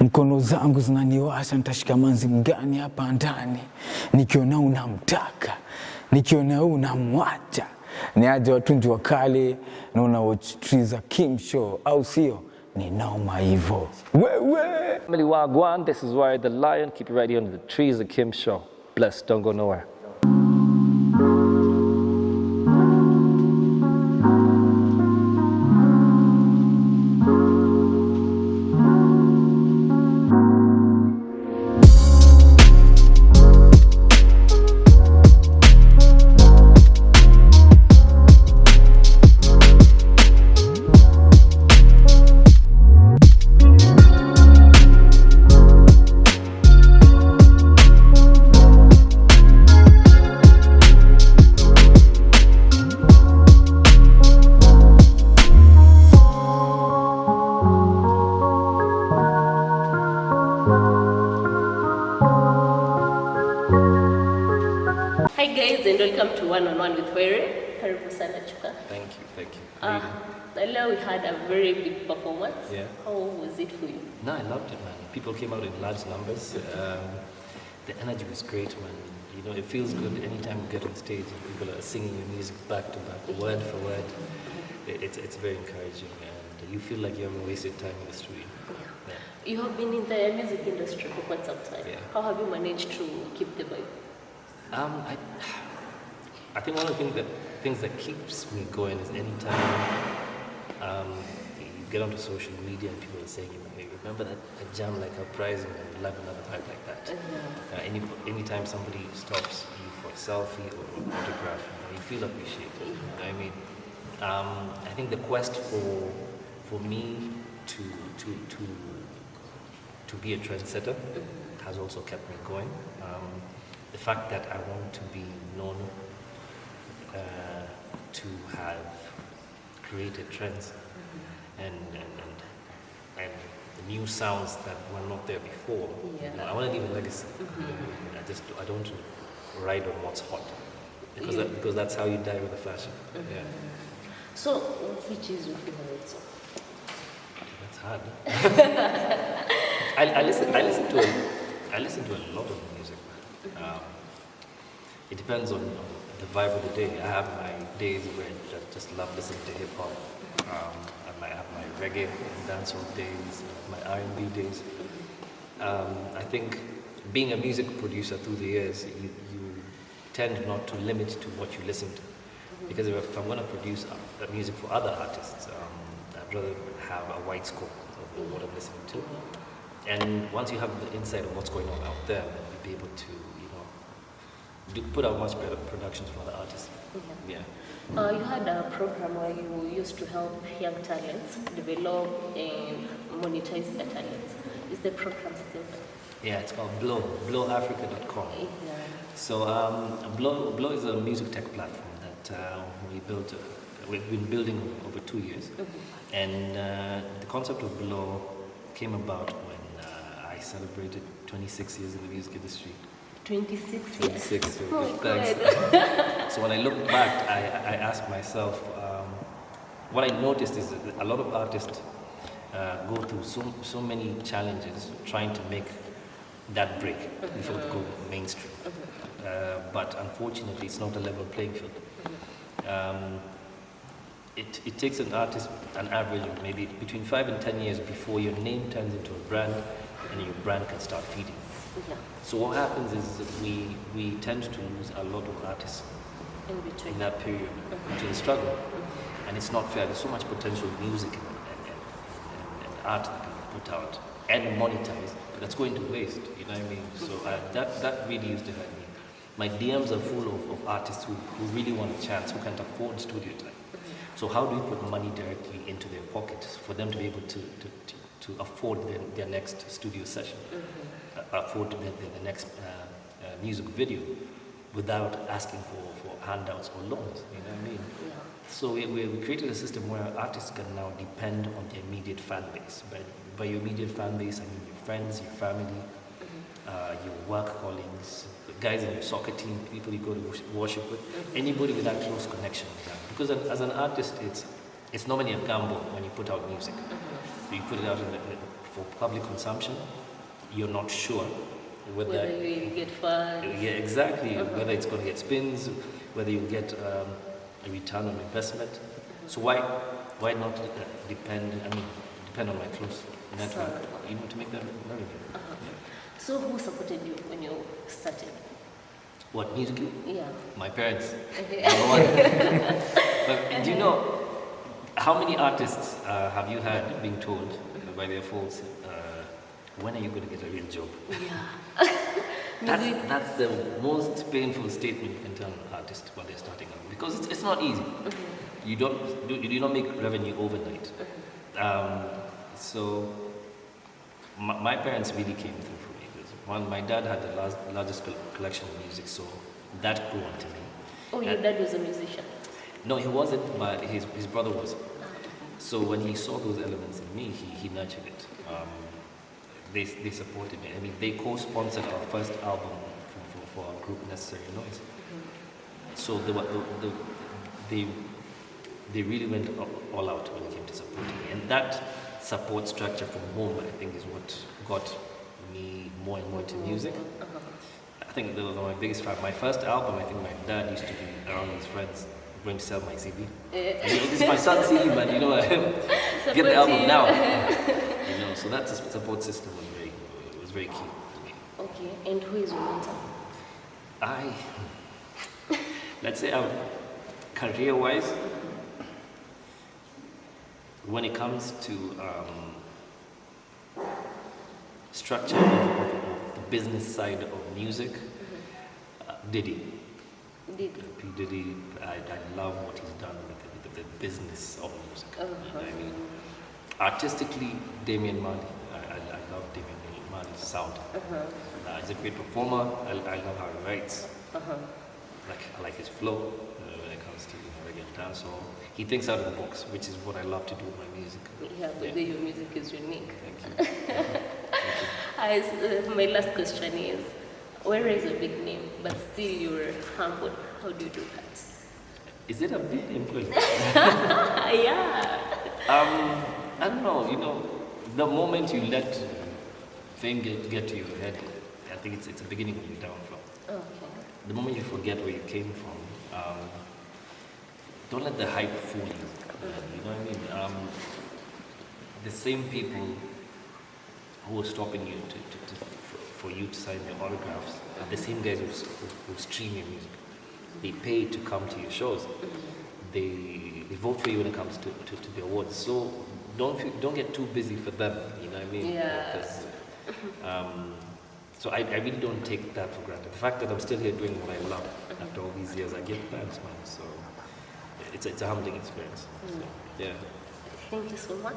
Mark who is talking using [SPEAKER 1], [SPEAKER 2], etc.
[SPEAKER 1] Mkono zangu zinaniwasha, nitashika manzi gani hapa ndani? Nikiona unamtaka, nikiona unamwacha. Ni aje watu ndio wakale na unawatch Trees Kim show, au sio? Ni nauma hivyo. Wewe!
[SPEAKER 2] Family Wagwan, this is Wyre the Lion. Keep it right here on the Trees Kim show. Bless, don't go nowhere.
[SPEAKER 3] Hi guys, and welcome to One on One with Wyre. Karibu sana Chuka.
[SPEAKER 2] Thank you.
[SPEAKER 3] Earlier we had a very big performance.
[SPEAKER 2] Yeah.
[SPEAKER 3] How was it for you?
[SPEAKER 2] No, I loved it, man. People came out in large numbers. The energy was great, man. You know, it feels good anytime you get on stage and people are singing your music back to back, word for word. It's very encouraging, and you feel like you haven't wasted time in the studio. Yeah.
[SPEAKER 3] You have been in the music industry for quite some time.
[SPEAKER 2] Yeah.
[SPEAKER 3] How have you managed to keep the vibe?
[SPEAKER 2] I think one of the things that keeps me going is anytime you get onto social media and people are saying, hey, remember that jam like Uprising, and we'd love another vibe like that. Anytime somebody stops you for a selfie or an autograph, you feel appreciated. You know what I mean? I think the quest for me to be a trendsetter has also kept me going. The fact that I want to be known to have created trends and the new sounds that were not there before.
[SPEAKER 3] Yeah.
[SPEAKER 2] You know, I want to leave a legacy. I don't want to ride on what's hot because that's how you die with the fashion. Yeah.
[SPEAKER 3] So, which is your favorite song?
[SPEAKER 2] That's hard. I listen to a lot of music. It depends on the vibe of the day. I have my days where I just love listening to hip hop. I have my reggae and dancehall days, my R&B days. I think being a music producer through the years, you tend not to limit to what you listen to. Because if I'm going to produce music for other artists, I'd rather have a wide scope of what I'm listening to. And once you have the insight of what's going on out there, then you'll be able to, put out much better productions for other artists. Yeah.
[SPEAKER 3] You had a program where you used to help young talents develop and monetize their talents. Is the program still there?
[SPEAKER 2] Yeah, it's called Blow, blowafrica.com.
[SPEAKER 3] Yeah.
[SPEAKER 2] So Blow is a music tech platform that we've been building over 2 years. And the concept of Blow came about when I celebrated 26 years in the music industry.
[SPEAKER 3] 26 years.
[SPEAKER 2] 26.
[SPEAKER 3] Oh,
[SPEAKER 2] thanks. So when I look back, I asked myself, what I noticed is that a lot of artists go through so many challenges trying to make that break before they go mainstream. But unfortunately, it's not a level playing field. It takes an artist an average of maybe between 5 and 10 years before your name turns into a brand and your brand can start feeding.
[SPEAKER 3] Yeah.
[SPEAKER 2] So what happens is that we tend to lose a lot of artists in that period to the struggle. And it's not fair. There's so much potential music and art that can be put out and monetized, but that's going to waste, you know what I mean? So that really used to hurt me. My DMs are full of artists who really want a chance, who can't afford studio time. So how do we put money directly into their pockets for them to be able to afford their next studio session, afford the next music video without asking for handouts or loans, you know what I mean?
[SPEAKER 3] Yeah.
[SPEAKER 2] So we created a system where artists can now depend on their immediate fan base. By your immediate fan base, I mean your friends, your family, your work colleagues, the guys in your soccer team, people you go to worship with, anybody with that close connection with them. Because as an artist, it's normally a gamble when you put out music. So you put it out for public consumption, you're not sure
[SPEAKER 3] Whether you get funds.
[SPEAKER 2] Yeah, exactly. Whether it's going to get spins, whether you get a return on investment. So why not depend on my close network, to make that relevant. Yeah.
[SPEAKER 3] So who supported you when you started?
[SPEAKER 2] What, musically?
[SPEAKER 3] Yeah.
[SPEAKER 2] My parents. But do you know how many artists have you had being told by their folks, when are you going to get a real job?
[SPEAKER 3] Yeah.
[SPEAKER 2] That's the most painful statement you can tell an artist while they're starting out, because it's not easy. You do not make revenue overnight. So my parents really came through for me. One, my dad had the largest collection of music, so that grew onto me.
[SPEAKER 3] Oh, your dad was a musician?
[SPEAKER 2] No, he wasn't, but his brother was. So when he saw those elements in me, he nurtured it. They supported me. I mean, they co-sponsored our first album for our group, Necessary Noise. So they really went all out when it came to supporting me. And that support structure from home, I think, is what got me more and more into music. I think they were my biggest fan. My first album, I think my dad used to be around his friends going to sell my CD. This is my son's CD, man, get the album now. So that support system was very key to me.
[SPEAKER 3] Okay, and who is your mentor?
[SPEAKER 2] Let's say career-wise, when it comes to structure of the business side of music, Diddy. P. Diddy, I love what he's done with the business of music. I mean, artistically, Damian Marley. I love Damian Marley's sound. He's a great performer. I love how he writes. I like his flow when it comes to reggae and dancehall. He thinks out of the box, which is what I love to do with my music.
[SPEAKER 3] Yeah, but your music is unique.
[SPEAKER 2] Thank you.
[SPEAKER 3] My last question is, WAYRE is a big name, but still you're humble. How do you do that?
[SPEAKER 2] Is it a big name?
[SPEAKER 3] Yeah.
[SPEAKER 2] I don't know. The moment you let fame get to your head, I think it's the beginning of your downfall.
[SPEAKER 3] Okay.
[SPEAKER 2] The moment you forget where you came from, don't let the hype fool you. You know what I mean? The same people who are stopping you for you to sign your autographs are the same guys who stream your music. They pay to come to your shows. They vote for you when it comes to the awards. So don't get too busy for them. You know what I mean?
[SPEAKER 3] Yeah.
[SPEAKER 2] Because, so I really don't take that for granted. The fact that I'm still here doing what I love after all these years, I give thanks, man. So it's a humbling experience. So, yeah.
[SPEAKER 3] Thank you so much.